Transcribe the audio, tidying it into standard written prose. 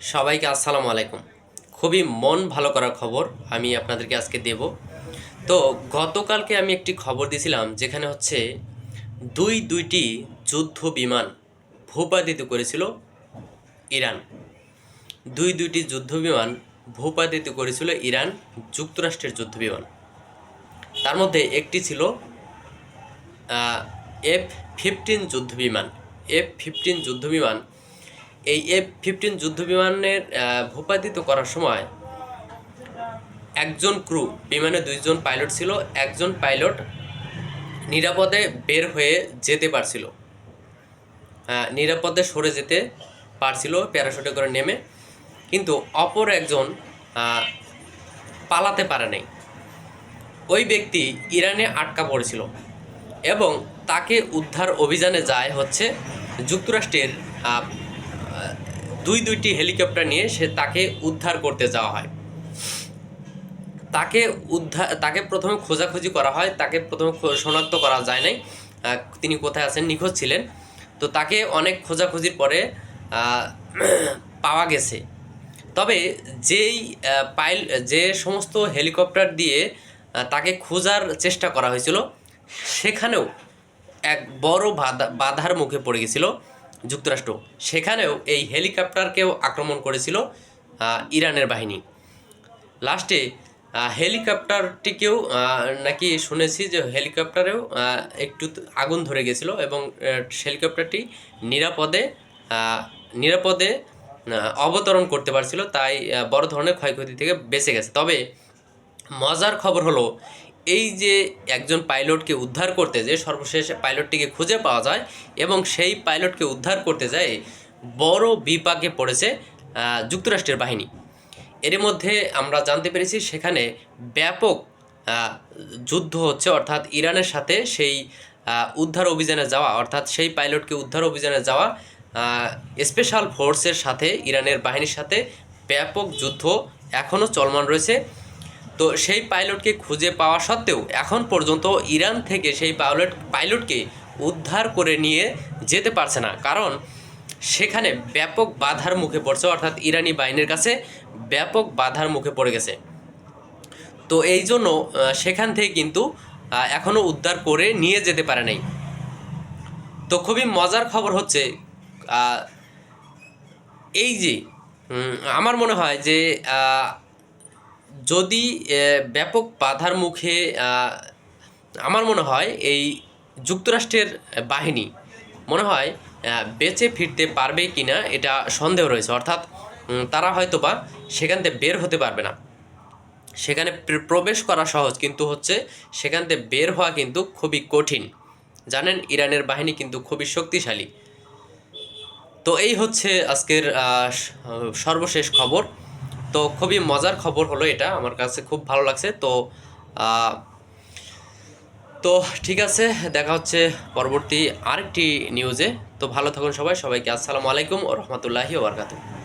সবাইকে আসসালামু আলাইকুম। খুবই মন ভালো করার খবর আমি আপনাদেরকে আজকে দেব। তো গতকালকে আমি একটি খবর দিয়েছিলাম যেখানে হচ্ছে দুইটি যুদ্ধ বিমান ভূপাতিত করেছিল ইরান। দুইটি যুদ্ধ বিমান ভূপাতিত করেছিল ইরান যুক্তরাষ্ট্রের যুদ্ধ বিমান। তার মধ্যে একটি ছিল F-15 যুদ্ধ বিমান। F-15 যুদ্ধ বিমান, এই F-15 যুদ্ধ বিমানের ভূপাতিত করার সময় একজন ক্রু, বিমানে দুইজন পাইলট ছিল, একজন পাইলট নিরাপদে বের হয়ে যেতে পারছিল, নিরাপদে সরে যেতে পারছিল প্যারাশুটে করে নেমে, কিন্তু অপর একজন পালাতে পারে নাই। ওই ব্যক্তি ইরানে আটকা পড়েছিল এবং তাকে উদ্ধার অভিযানে যায় হচ্ছে যুক্তরাষ্ট্রের দুইটি হেলিকপ্টার নিয়ে তাকে উদ্ধার করতে যাওয়া হয়। তাকে প্রথমে খোঁজাখুঁজি করা হয়, তাকে প্রথমে শনাক্ত করা যায় নাই তিনি কোথায় আছেন, নিখোঁজ ছিলেন। তো তাকে অনেক খোঁজাখুঁজির পরে পাওয়া গেছে। তবে যে সমস্ত হেলিকপ্টার দিয়ে তাকে খোঁজার চেষ্টা করা হয়েছিল, সেখানেও এক বড় বাধার মুখে পড়ে গেছিল যুক্তরাষ্ট্র। সেখানেও এই হেলিকপ্টারকেও আক্রমণ করেছিল ইরানের বাহিনী। লাস্টে হেলিকপ্টারটিকেও নাকি শুনেছি যে হেলিকপ্টারেও একটু আগুন ধরে গেছিলো এবং হেলিকপ্টারটি নিরাপদে অবতরণ করতে পারছিল, তাই বড় ধরনের ক্ষয়ক্ষতি থেকে বেঁচে গেছে। তবে মজার খবর হলো, এই যে একজন পাইলটকে উদ্ধার করতে যে সর্বশেষ পাইলটটিকে খুঁজে পাওয়া যায় এবং সেই পাইলটকে উদ্ধার করতে যায় বড় বিপাকে পড়েছে যুক্তরাষ্ট্রের বাহিনী। এর মধ্যে আমরা জানতে পেরেছি সেখানে ব্যাপক যুদ্ধ হচ্ছে, অর্থাৎ ইরানের সাথে সেই উদ্ধার অভিযানে যাওয়া, অর্থাৎ সেই পাইলটকে উদ্ধার অভিযানে যাওয়া স্পেশাল ফোর্সের সাথে ইরানের বাহিনীর সাথে ব্যাপক যুদ্ধ এখনও চলমান রয়েছে। তো সেই পাইলটকে খুঁজে পাওয়া সত্ত্বেও এখন পর্যন্ত ইরান থেকে সেই পাইলটকে উদ্ধার করে নিয়ে যেতে পারছে না, কারণ সেখানে ব্যাপক বাধার মুখে পড়ছে, অর্থাৎ ইরানি বাহিনীর কাছে ব্যাপক বাধার মুখে পড়ে গেছে। তো এই জন্য সেখান থেকে কিন্তু এখনও উদ্ধার করে নিয়ে যেতে পারে নাই। তো খুবই মজার খবর হচ্ছে, এই যে আমার মনে হয় যে যদি ব্যাপক বাধার মুখে আমার মনে হয় এই যুক্তরাষ্ট্রের বাহিনী মনে হয় বেঁচে ফিরতে পারবে কি না এটা সন্দেহ রয়েছে। অর্থাৎ তারা হয়তো বা সেখান থেকে বের হতে পারবে না। সেখানে প্রবেশ করা সহজ, কিন্তু হচ্ছে সেখান থেকে বের হওয়া কিন্তু খুবই কঠিন। জানেন, ইরানের বাহিনী কিন্তু খুবই শক্তিশালী। তো এই হচ্ছে আজকের সর্বশেষ খবর। তো খুবই মজার খবর হলো এটা, আমার কাছে খুব ভালো লাগছে। তো ঠিক আছে, দেখা হচ্ছে পরবর্তী আরেকটি নিউজে। তো ভালো থাকুন সবাই, সবাইকে আসসালামু আলাইকুম ওয়া রাহমাতুল্লাহি ওয়া বারাকাতুহু।